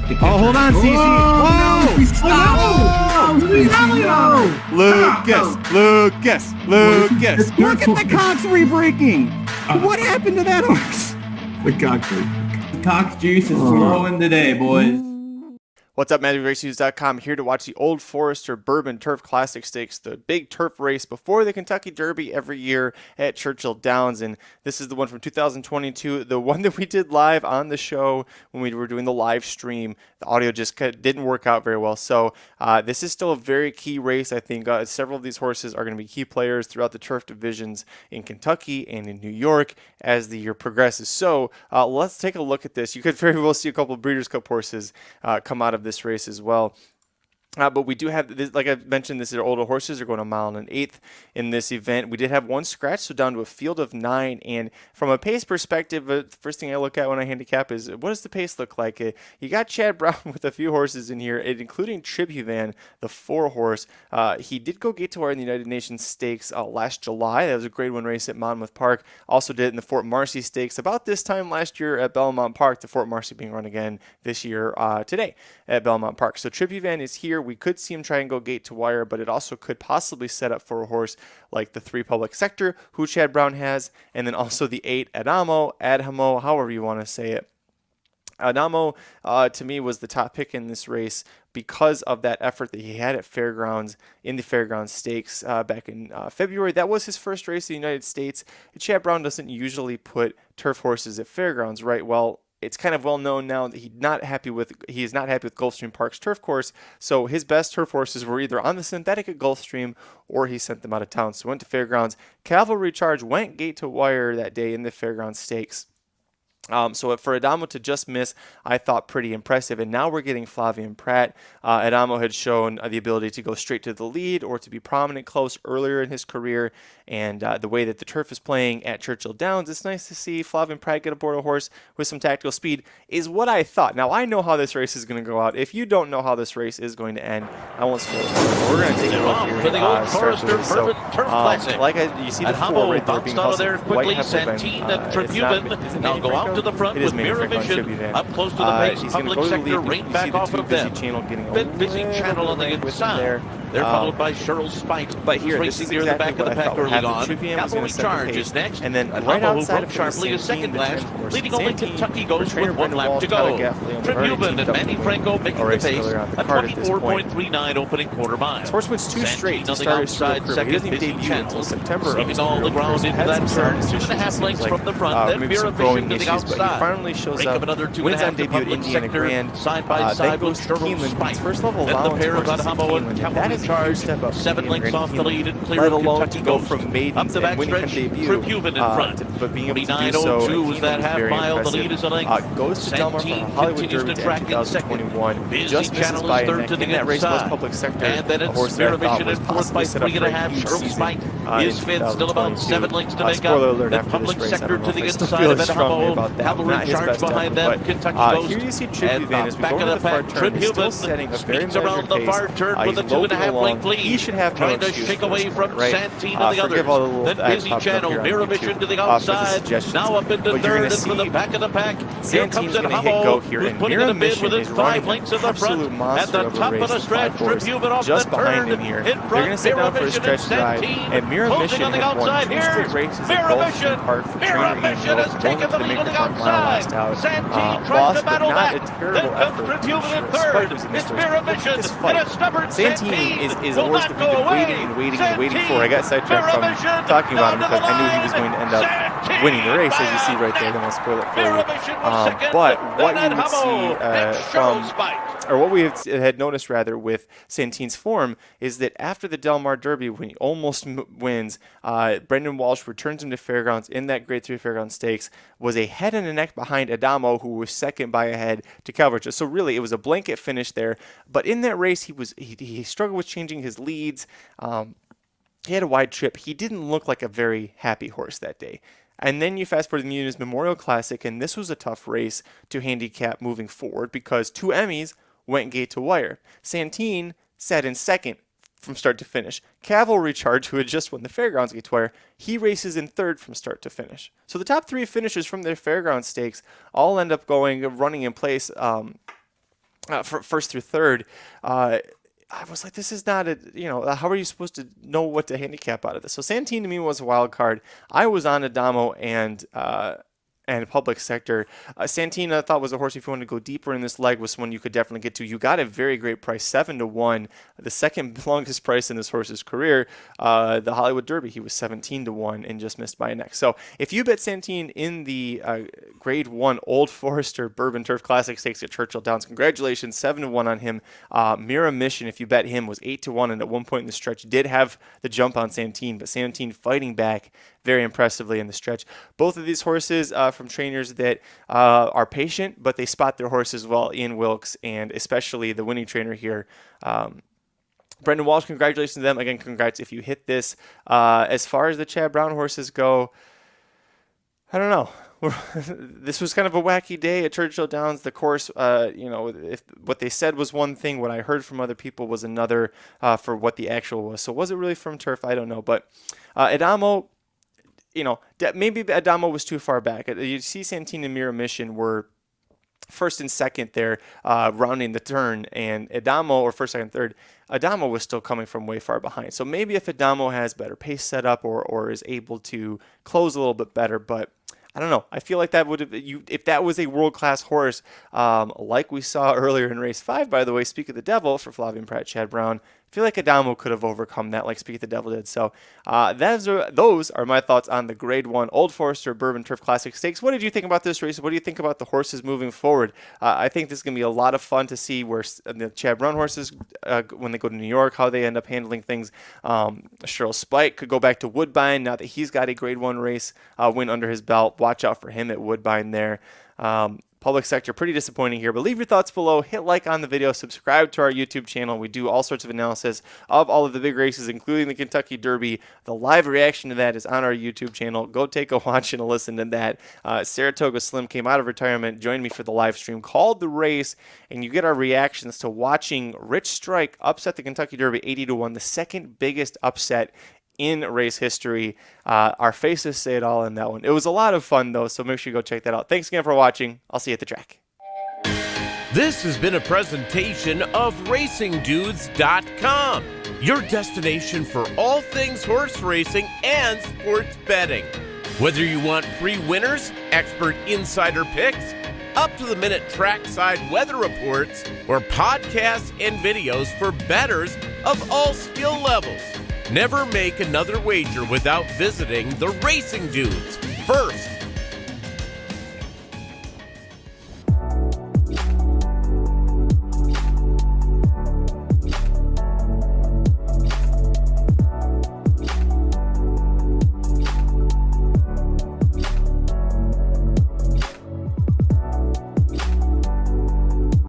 Oh, hold on, Cece. Lucas. Look at the cocks re-breaking. What happened to that horse? The cock juice is flowing today, boys. What's up, MatthewRaceNews.com, here to watch the Old Forester Bourbon Turf Classic Stakes, the big turf race before the Kentucky Derby every year at Churchill Downs. And this is the one from 2022, the one that we did live on the show when we were doing the live stream. The audio just didn't work out very well. So this is still a very key race. I think several of these horses are going to be key players throughout the turf divisions in Kentucky and in New York as the year progresses. So let's take a look at this. You could very well see a couple of Breeders' Cup horses come out of this race as well. But we do have, this, like I mentioned, this is older horses are going a mile and an eighth in this event. We did have one scratch, so down to a field of 9. And from a pace perspective, the first thing I look at when I handicap is, what does the pace look like? You got Chad Brown with a few horses in here, including Tribuvan, the 4 horse. He did go gate to wire in the United Nations Stakes last July. That was a grade 1 race at Monmouth Park. Also did it in the Fort Marcy Stakes about this time last year at Belmont Park. The Fort Marcy being run again this year today at Belmont Park. So Tribuvan is here. We could see him try and go gate to wire, but it also could possibly set up for a horse like the 3 Public Sector, who Chad Brown has, and then also the 8 Adamo, however you want to say it. Adamo, to me, was the top pick in this race because of that effort that he had at Fairgrounds in the Fairgrounds Stakes back in February. That was his first race in the United States. Chad Brown doesn't usually put turf horses at Fairgrounds, right? Well, it's kind of well known now that he is not happy with Gulfstream Park's turf course. So his best turf horses were either on the synthetic at Gulfstream or he sent them out of town. So went to Fairgrounds. Cavalry Charge went gate to wire that day in the Fairgrounds Stakes. So for Adamo to just miss, I thought pretty impressive. And now we're getting Flavien Prat. Adamo had shown the ability to go straight to the lead or to be prominent close earlier in his career. And the way that the turf is playing at Churchill Downs, it's nice to see Flavien Prat get aboard a horse with some tactical speed, is what I thought. Now, I know how this race is going to go out. If you don't know how this race is going to end, I won't spoil it. We're going to take a look here. For the Old Forester Bourbon Turf Classic. You see the 4 right there being hustled there quickly. Santin and Tribuvan now go out to the front with Mira up close to the pace. Public Sector right back off of them. Busy channel on the inside. They're followed by Cheryl Spite. But here, racing near the back of the pack early on. Cavalry Charge is next. And then right outside of sharply is second last. Leading only Kentucky goes with 1 lap to go. Tribuvan and Manny Franco making the pace. A 24.39 opening quarter mile. This horse wins 2 straight. On the outside second, busy channels. Sweeping all the ground into that turn. 2.5 lengths from the front. Then Mira Vision to the outside. Finally shows up. Another 2.5 wins on debut at Public Indiana Sector. Grand. Side by side with Cheryl Spite. First level then the pair of Adamo and Cavalry Charge. Step up 7 lengths off the lead and clear let of alone Kentucky to go Ghost. from maidens Up the and winning backstretch, debut, Tribuvan in front. But being able to do so, 49.02 was that half mile. The lead is a length. Goes to Delmar for Hollywood continues Derby to track in second. 2021. Busy Just misses channel by is third to the that race was inside. Public Sector. And then it's Mira Vision in fourth by 3.5. Cheryl Spite is fifth, still about 7 lengths to make up. Then Public Sector to the inside of Adamo. Cavalry Charge behind them. Kentucky Ghost. Here you see And back of the pack, Tribuvan speeds around the far turn with a 2.5 length lead. He should have trying to shake away from Santin to the others. Then busy channel, Mira Vision to the outside. Now up into third and for the back of the pack. Here comes Adamo, who's putting in a bid within 5 lengths in the front. At the top of the stretch, Tribuvan off the turn. In front, Mira Vision and Santin. Closing on the outside here. Mira Vision has taken the lead on the outside. Santin tries to battle back. Then comes Tribuvan in third. It's Mira Vision and a stubborn Santin is a horse that we've been waiting for. I got sidetracked from talking about him because I knew he was going to end up winning the race, as you see right there. Then I'll spoil it for you. But what you would see what we had noticed rather with Santin's form is that after the Del Mar Derby, when he almost wins, Brendan Walsh returns him to Fairgrounds in that Grade 3 Fairgrounds Stakes, was a head and a neck behind Adamo, who was second by a head to Kalleward. So really, it was a blanket finish there. But in that race, he struggled with changing his leads. He had a wide trip. He didn't look like a very happy horse that day. And then you fast forward to the Muniz Memorial Classic, and this was a tough race to handicap moving forward because 2 Emmys went gate to wire. Santin sat in second from start to finish. Cavalry Charge, who had just won the Fairgrounds gate to wire, he races in third from start to finish. So the top 3 finishers from their Fairgrounds stakes all end up running in place first through third. I was like, this is not how are you supposed to know what to handicap out of this? So Santin to me was a wild card. I was on Adamo and Public Sector. Santin, I thought, was a horse, if you want to go deeper in this leg, was one you could definitely get to. You got a very great price, 7-1, the second longest price in this horse's career. The Hollywood Derby, he was 17-1 and just missed by a neck. So if you bet Santin in the Grade 1 Old Forester Bourbon Turf Classic Stakes at Churchill Downs, congratulations, 7-1 on him. Mira Mission, if you bet him, was 8-1, and at one point in the stretch did have the jump on Santin, but Santin fighting back very impressively in the stretch. Both of these horses from trainers that are patient, but they spot their horses well. Ian Wilkes, and especially the winning trainer here, Brendan Walsh. Congratulations to them. Again, congrats if you hit this. As far as the Chad Brown horses go, I don't know. This was kind of a wacky day at Churchill Downs. The course, if what they said was one thing, what I heard from other people was another for what the actual was. So was it really from turf? I don't know. But Adamo, maybe Adamo was too far back. You see Santin and Mira Mission were first and second there, rounding the turn, and Adamo, or first, second, third, Adamo was still coming from way far behind. So maybe if Adamo has better pace set up or is able to close a little bit better, but I don't know. I feel like that would have, if that was a world-class horse, like we saw earlier in race 5, by the way, Speak of the Devil for Flavien Prat, Chad Brown, I feel like Adamo could have overcome that like Speak of the Devil did. So those are my thoughts on the Grade 1 Old Forester Bourbon Turf Classic Stakes. What did you think about this race? What do you think about the horses moving forward? I think this is going to be a lot of fun to see where the Chad Brown horses, when they go to New York, how they end up handling things. Cheryl Spike could go back to Woodbine now that he's got a Grade 1 race win under his belt. Watch out for him at Woodbine there. Public Sector, pretty disappointing here, but leave your thoughts below. Hit like on the video, subscribe to our YouTube channel. We do all sorts of analysis of all of the big races, including the Kentucky Derby. The live reaction to that is on our YouTube channel. Go take a watch and a listen to that. Saratoga Slim came out of retirement, joined me for the live stream, called the race, and you get our reactions to watching Rich Strike upset the Kentucky Derby 80-1, the second biggest upset in race history. Our faces say it all in that one. It was a lot of fun, though, so make sure you go check that out. Thanks again for watching. I'll see you at the track. This has been a presentation of RacingDudes.com, your destination for all things horse racing and sports betting. Whether you want free winners, expert insider picks, up-to-the-minute trackside weather reports, or podcasts and videos for bettors of all skill levels, never make another wager without visiting the Racing Dudes. First,